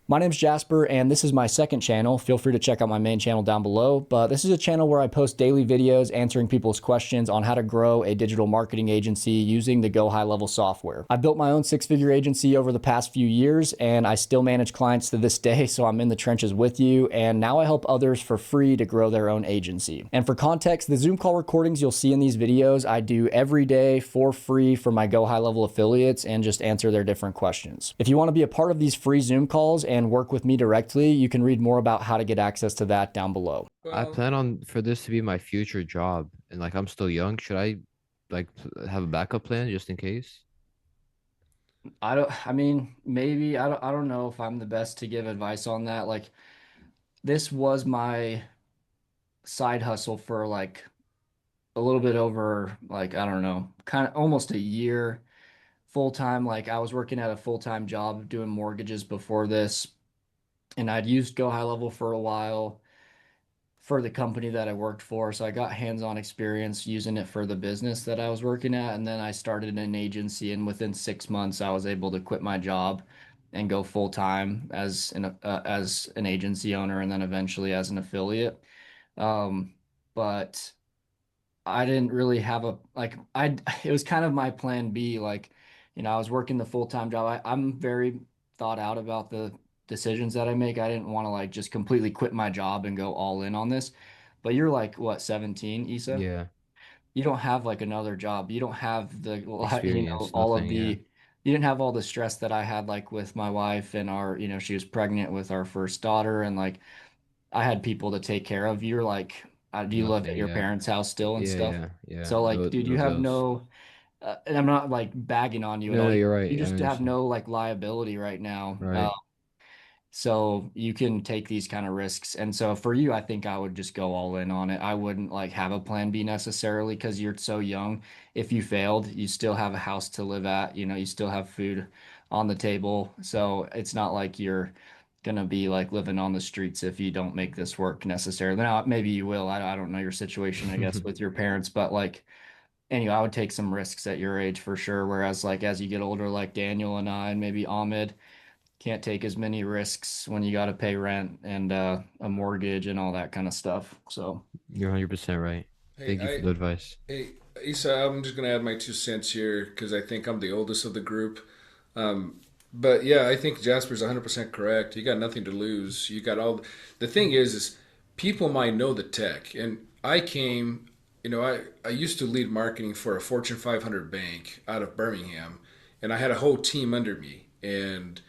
My name's Jasper, and this is my second channel. Feel free to check out my main channel down below. But this is a channel where I post daily videos answering people's questions on how to grow a digital marketing agency using the GoHighLevel software. I built my own six-figure agency over the past few years, and I still manage clients to this day, so I'm in the trenches with you. And now I help others for free to grow their own agency. And for context, the Zoom call recordings you'll see in these videos, I do every day for free for my GoHighLevel affiliates and just answer their different questions. If you want to be a part of these free Zoom calls and work with me directly, you can read more about how to get access to that down below. I Well, plan on for this to be my future job, and like I'm still young. Should I have a backup plan just in case? I mean, maybe I don't know if I'm the best to give advice on that. Like this was my side hustle for like a little bit over like I don't know, kind of almost a year full time. Like I was working at a full-time job doing mortgages before this, and I'd used Go High Level for a while for the company that I worked for. So I got hands-on experience using it for the business that I was working at. And then I started an agency, and within 6 months, I was able to quit my job and go full time as an agency owner, and then eventually as an affiliate. But I didn't really have a like I it was kind of my plan B. Like, I was working the full-time job. I'm very thought out about the decisions that I make. I didn't want to like just completely quit my job and go all in on this. But you're like what, 17, Issa? Yeah, You don't have like another job. You don't have the experience, all of nothing. Yeah, the you didn't have all the stress that I had like with my wife and she was pregnant with our first daughter, and like I had people to take care of. You're like, do you live at nothing. your Yeah, parents' house still and yeah, stuff? yeah, yeah. So like, No, dude, no you have bills. no, and I'm not like bagging on you at No, all. no, you're You right. I just have understand. no like liability right now. Right. So you can take these kind of risks. And so for you, I think I would just go all in on it. I wouldn't like have a plan B necessarily because you're so young. If you failed, you still have a house to live at, you still have food on the table. So it's not like you're gonna be like living on the streets if you don't make this work necessarily. Now, maybe you will. I don't know your situation, I guess, with your parents, but like anyway, I would take some risks at your age for sure. Whereas like as you get older, like Daniel and I, and maybe Ahmed, can't take as many risks when you got to pay rent and a mortgage and all that kind of stuff. So, You're 100% right. hey, Thank you for the advice. hey, Issa, I'm just gonna add my 2 cents here because I think I'm the oldest of the group. But yeah, I think Jasper's 100% correct. You got nothing to lose. You got all. The thing is people might know the tech, and I came. I used to lead marketing for a Fortune 500 bank out of Birmingham, and I had a whole team under me, and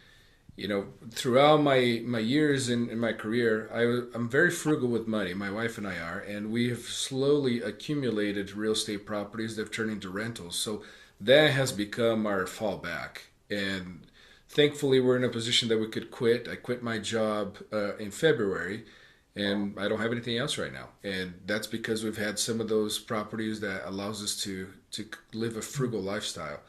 throughout my years in my career, I'm very frugal with money. My wife and I are, and we have slowly accumulated real estate properties that have turned into rentals. So that has become our fallback. And thankfully, we're in a position that we could quit. I quit my job in February, and I don't have anything else right now. And that's because we've had some of those properties that allows us to live a frugal lifestyle.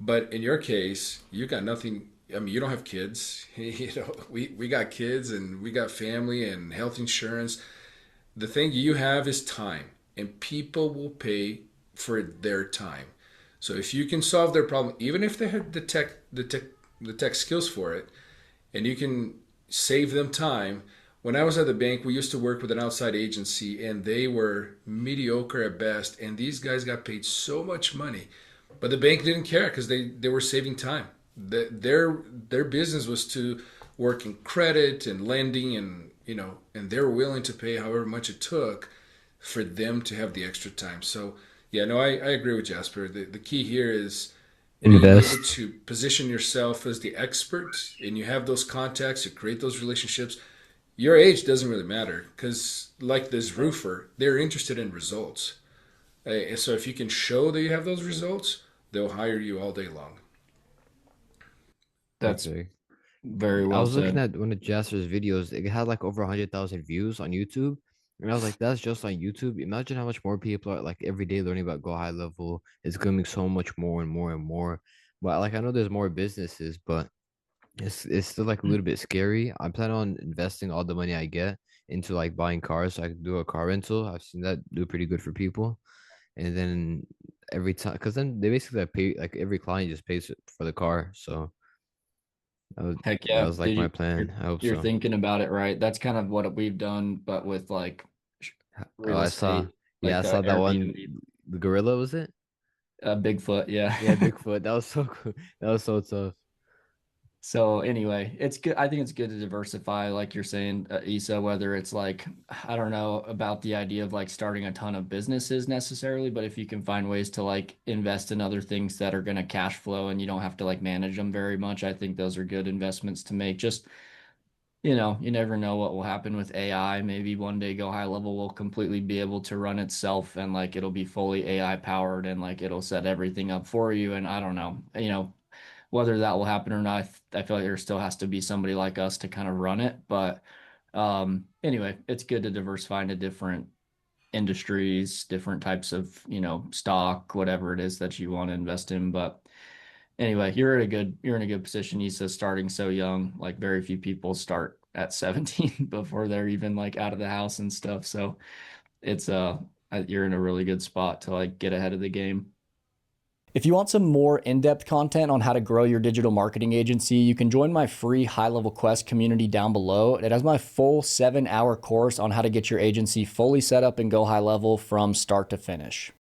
But in your case, you got nothing. I mean, you don't have kids. We got kids and we got family and health insurance. The thing you have is time, and people will pay for their time. So if you can solve their problem, even if they have the tech skills for it, and you can save them time. When I was at the bank, we used to work with an outside agency, and they were mediocre at best. And these guys got paid so much money, but the bank didn't care because they were saving time. Their business was to work in credit and lending, and they were willing to pay however much it took for them to have the extra time. So yeah, no, I agree with Jasper. The key here is being able Invest. to position yourself as the expert, and you have those contacts, you create those relationships. Your age doesn't really matter because, like this roofer, they're interested in results. And so if you can show that you have those results, they'll hire you all day long. that's Okay. very I well was looking said. at one of Jasper's videos. It had like over 100,000 views on YouTube. And I was like, that's just on YouTube. Imagine how much more people are like every day learning about Go High Level. It's coming so much more and more and more. But like I know there's more businesses, but it's still like a little bit scary. I'm planning on investing all the money I get into like buying cars so I can do a car rental. I've seen that do pretty good for people. And then every time, because then they basically pay like every client just pays for the car. So Heck that yeah, was like my dude, plan. I hope you're so. thinking about it right. That's kind of what we've done, but with like Oh, real I saw. estate, Yeah, like I the saw that one. Airbnb, The gorilla was it? Bigfoot, yeah. Yeah, Bigfoot. That was so cool. That was so tough. So anyway, it's good. I think it's good to diversify, like you're saying, Issa, whether it's like, I don't know about the idea of like starting a ton of businesses necessarily, but if you can find ways to like invest in other things that are going to cash flow and you don't have to like manage them very much, I think those are good investments to make. Just, you never know what will happen with AI. Maybe one day Go High Level will completely be able to run itself and like it'll be fully AI powered and like it'll set everything up for you. And I don't know, whether that will happen or not, I feel like there still has to be somebody like us to kind of run it. But anyway, it's good to diversify into different industries, different types of, stock, whatever it is that you want to invest in. But anyway, you're in a good position. He says starting so young, like very few people start at 17 before they're even like out of the house and stuff. So it's you're in a really good spot to like get ahead of the game. If you want some more in-depth content on how to grow your digital marketing agency, you can join my free HighLevel Quest community down below. It has my full 7-hour course on how to get your agency fully set up and go high level from start to finish.